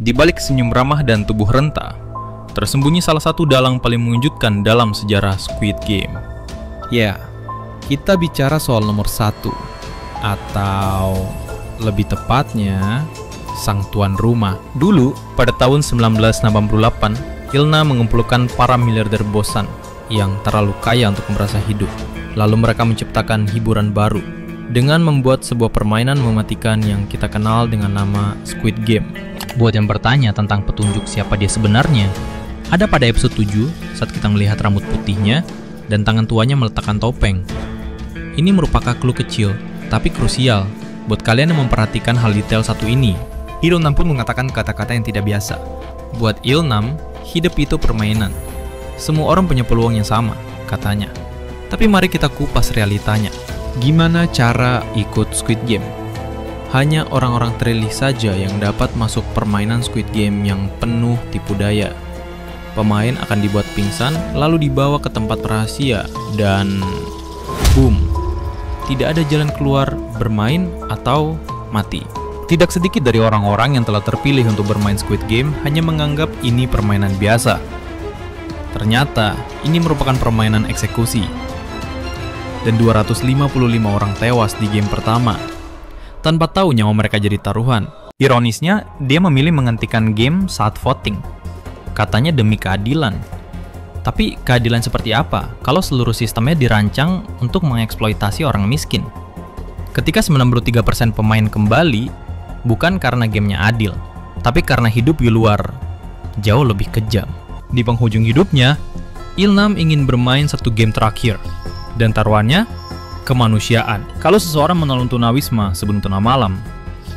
Di balik senyum ramah dan tubuh renta, tersembunyi salah satu dalang paling mengejutkan dalam sejarah Squid Game. Ya, kita bicara soal nomor 1, atau lebih tepatnya, sang tuan rumah. Dulu, pada tahun 1988, Ilna mengumpulkan para miliarder bosan yang terlalu kaya untuk merasa hidup. Lalu mereka menciptakan hiburan baru dengan membuat sebuah permainan mematikan yang kita kenal dengan nama Squid Game. Buat yang bertanya tentang petunjuk siapa dia sebenarnya, ada pada episode 7 saat kita melihat rambut putihnya dan tangan tuanya meletakkan topeng. Ini merupakan clue kecil, tapi krusial buat kalian yang memperhatikan hal detail satu ini. Ilnam pun mengatakan kata-kata yang tidak biasa. Buat Ilnam, hidup itu permainan. Semua orang punya peluang yang sama, katanya. Tapi mari kita kupas realitanya. Gimana cara ikut Squid Game? Hanya orang-orang terpilih saja yang dapat masuk permainan Squid Game yang penuh tipu daya. Pemain akan dibuat pingsan, lalu dibawa ke tempat rahasia, dan boom, tidak ada jalan keluar bermain atau mati. Tidak sedikit dari orang-orang yang telah terpilih untuk bermain Squid Game hanya menganggap ini permainan biasa. Ternyata, ini merupakan permainan eksekusi. Dan 255 orang tewas di game pertama, tanpa tahu nyawa mereka jadi taruhan. Ironisnya, dia memilih menghentikan game saat voting. Katanya demi keadilan. Tapi keadilan seperti apa kalau seluruh sistemnya dirancang untuk mengeksploitasi orang miskin? Ketika 93% pemain kembali, bukan karena gamenya adil, tapi karena hidup di luar jauh lebih kejam. Di penghujung hidupnya, Ilnam ingin bermain satu game terakhir, dan taruhannya kemanusiaan. Kalau seseorang menolong tunawisma sebelum tuna malam,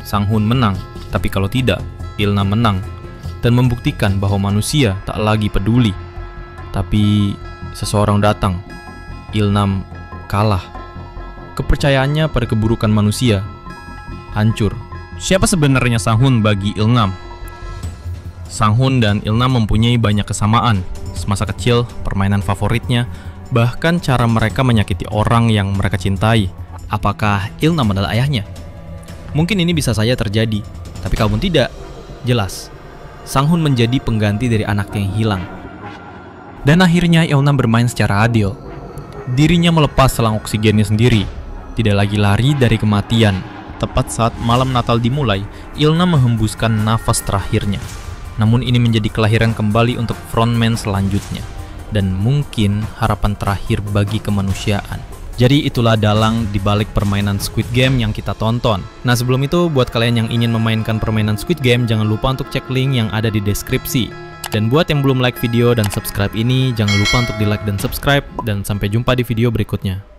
Sang Hun menang. Tapi kalau tidak, Ilnam menang dan membuktikan bahwa manusia tak lagi peduli. Tapi seseorang datang, Ilnam kalah. Kepercayaannya pada keburukan manusia hancur. Siapa sebenarnya Sang Hun bagi Ilnam? Sang Hun dan Ilnam mempunyai banyak kesamaan. Semasa kecil, permainan favoritnya, bahkan cara mereka menyakiti orang yang mereka cintai. Apakah Ilnam adalah ayahnya? Mungkin ini bisa saja terjadi, tapi kalaupun tidak, jelas Sang Hun menjadi pengganti dari anaknya yang hilang. Dan akhirnya Ilnam bermain secara adil. Dirinya melepas selang oksigennya sendiri, tidak lagi lari dari kematian. Tepat saat malam Natal dimulai, Ilnam menghembuskan nafas terakhirnya. Namun ini menjadi kelahiran kembali untuk frontman selanjutnya, dan mungkin harapan terakhir bagi kemanusiaan. Jadi itulah dalang di balik permainan Squid Game yang kita tonton. Nah, sebelum itu, buat kalian yang ingin memainkan permainan Squid Game, jangan lupa untuk cek link yang ada di deskripsi. Dan buat yang belum like video dan subscribe ini, jangan lupa untuk di like dan subscribe, dan sampai jumpa di video berikutnya.